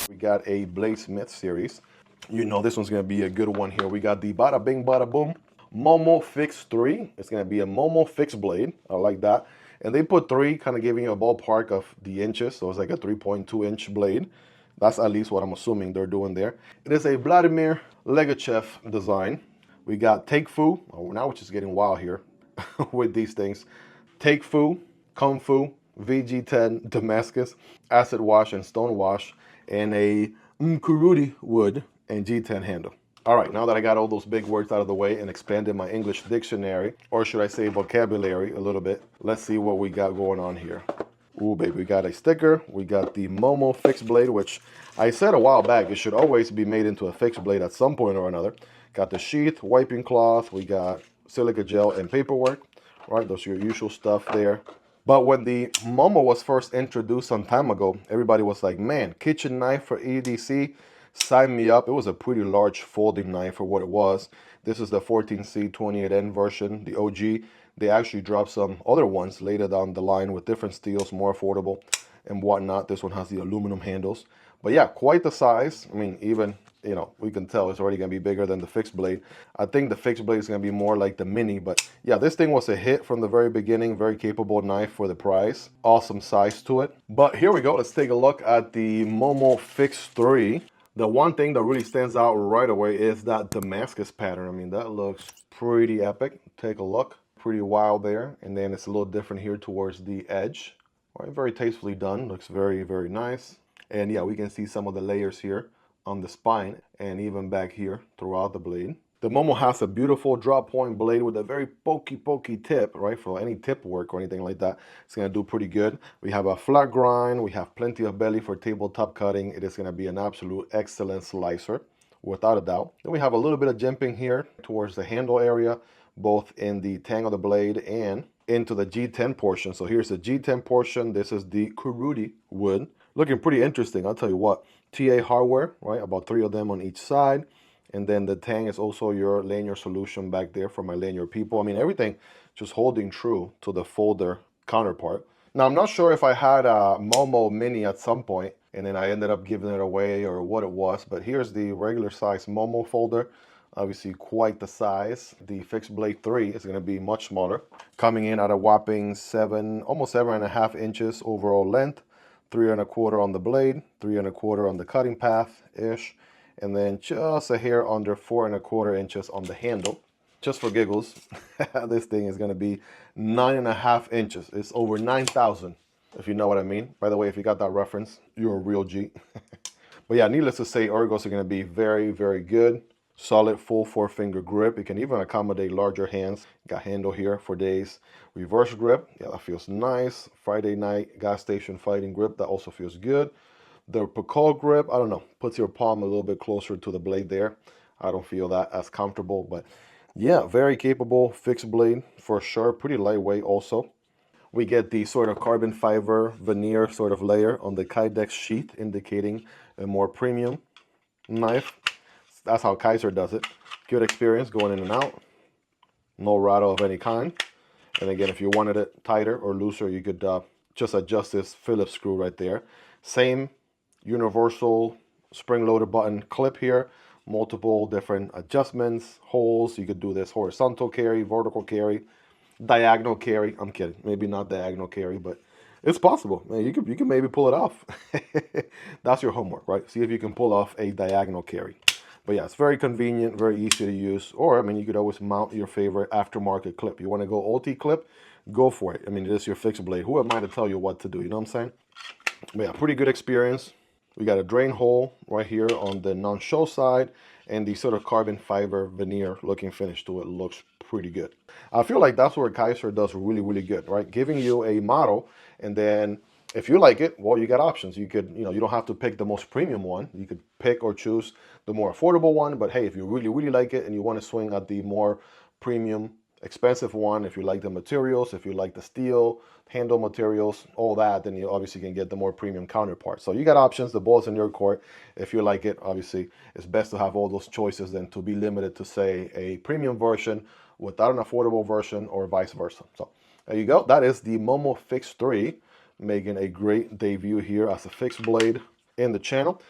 We got a Bladesmith series. You know this one's going to be a good one here. We got the Bada Bing Bada Boom Momo Fix 3. It's going to be a Momo Fix blade. I like that. And they put 3, kind of giving you a ballpark of the inches. So it's like a 3.2 inch blade. That's at least what I'm assuming they're doing there. It is a Vladimir Legachev design. We got Take Fu. Oh, now we're just getting wild here with these things. Take Fu, Kung Fu, VG10 Damascus, Acid Wash and Stone Wash, and a Kurudi wood and G10 handle. All right, now that I got all those big words out of the way and expanded my English dictionary, or should I say vocabulary a little bit, let's see what we got going on here. Ooh, baby, we got a sticker. We got the Momo Fix blade, which I said a while back, it should always be made into a fixed blade at some point or another. Got the sheath, wiping cloth, we got silica gel and paperwork, right? Those are your usual stuff there. But when the Momo was first introduced some time ago, everybody was like, man, kitchen knife for EDC, sign me up. It was a pretty large folding knife for what it was. This is the 14C 28N version, the OG. They actually dropped some other ones later down the line with different steels, more affordable and whatnot. This one has the aluminum handles. But yeah, quite the size. I mean, even, you know, we can tell it's already going to be bigger than the fixed blade. I think the fixed blade is going to be more like the mini. But yeah, this thing was a hit from the very beginning. Very capable knife for the price. Awesome size to it. But here we go. Let's take a look at the Momo Fix 3. The one thing that really stands out right away is that Damascus pattern. I mean, that looks pretty epic. Take a look. Pretty wild there. And then it's a little different here towards the edge. All right, very tastefully done. Looks very, very nice. And yeah, we can see some of the layers here on the spine and even back here throughout the blade. The Momo has a beautiful drop point blade with a very pokey tip, right? For any tip work or anything like that, it's going to do pretty good. We have a flat grind. We have plenty of belly for tabletop cutting. It is going to be an absolute excellent slicer, without a doubt. Then we have a little bit of jimping here towards the handle area, both in the tang of the blade and into the G10 portion. So here's the G10 portion. This is the Kurudi wood. Looking pretty interesting, I'll tell you what. TA hardware, right? About 3 of them on each side. And then the tang is also your lanyard solution back there for my lanyard people. I mean, everything just holding true to the folder counterpart. Now, I'm not sure if I had a Momo Mini at some point and then I ended up giving it away or what it was. But here's the regular size Momo folder. Obviously quite the size. The fixed blade 3 is going to be much smaller, coming in at a whopping almost 7.5 inches overall length, 3 1/4 on the blade, 3 1/4 on the cutting path ish, and then just a hair under 4 1/4 inches on the handle. Just for giggles, this thing is going to be 9.5 inches. It's over 9,000, if you know what I mean. By the way, if you got that reference, you're a real G. But yeah, needless to say, ergos are going to be very, very good. Solid full 4-finger grip. It can even accommodate larger hands. Got handle here for days. Reverse grip. Yeah, that feels nice. Friday night gas station fighting grip. That also feels good. The Picot grip, I don't know, puts your palm a little bit closer to the blade there. I don't feel that as comfortable, but yeah, very capable fixed blade for sure. Pretty lightweight also. We get the sort of carbon fiber veneer sort of layer on the Kydex sheath, indicating a more premium knife. That's how Kizer does it. Good experience going in and out. No rattle of any kind. And again, if you wanted it tighter or looser, you could just adjust this Phillips screw right there. Same universal spring-loaded button clip here. Multiple different adjustments, holes. You could do this horizontal carry, vertical carry, diagonal carry. I'm kidding. Maybe not diagonal carry, but it's possible. Man, you can maybe pull it off. That's your homework, right? See if you can pull off a diagonal carry. But yeah, it's very convenient, very easy to use. Or, I mean, you could always mount your favorite aftermarket clip. You want to go OT clip, go for it. I mean, it is your fixed blade. Who am I to tell you what to do? You know what I'm saying? But yeah, pretty good experience. We got a drain hole right here on the non-show side. And the sort of carbon fiber veneer looking finish to it looks pretty good. I feel like that's where Kizer does really, really good, right? Giving you a model, and then if you like it, well, you got options. You could, you know, you don't have to pick the most premium one. You could pick or choose the more affordable one. But hey, if you really, really like it and you want to swing at the more premium, expensive one, if you like the materials, if you like the steel, handle materials, all that, then you obviously can get the more premium counterpart. So you got options. The ball's in your court. If you like it, obviously, it's best to have all those choices than to be limited to, say, a premium version without an affordable version or vice versa. So there you go. That is the Momo Fix 3. Making a great debut here as a fixed blade in the channel.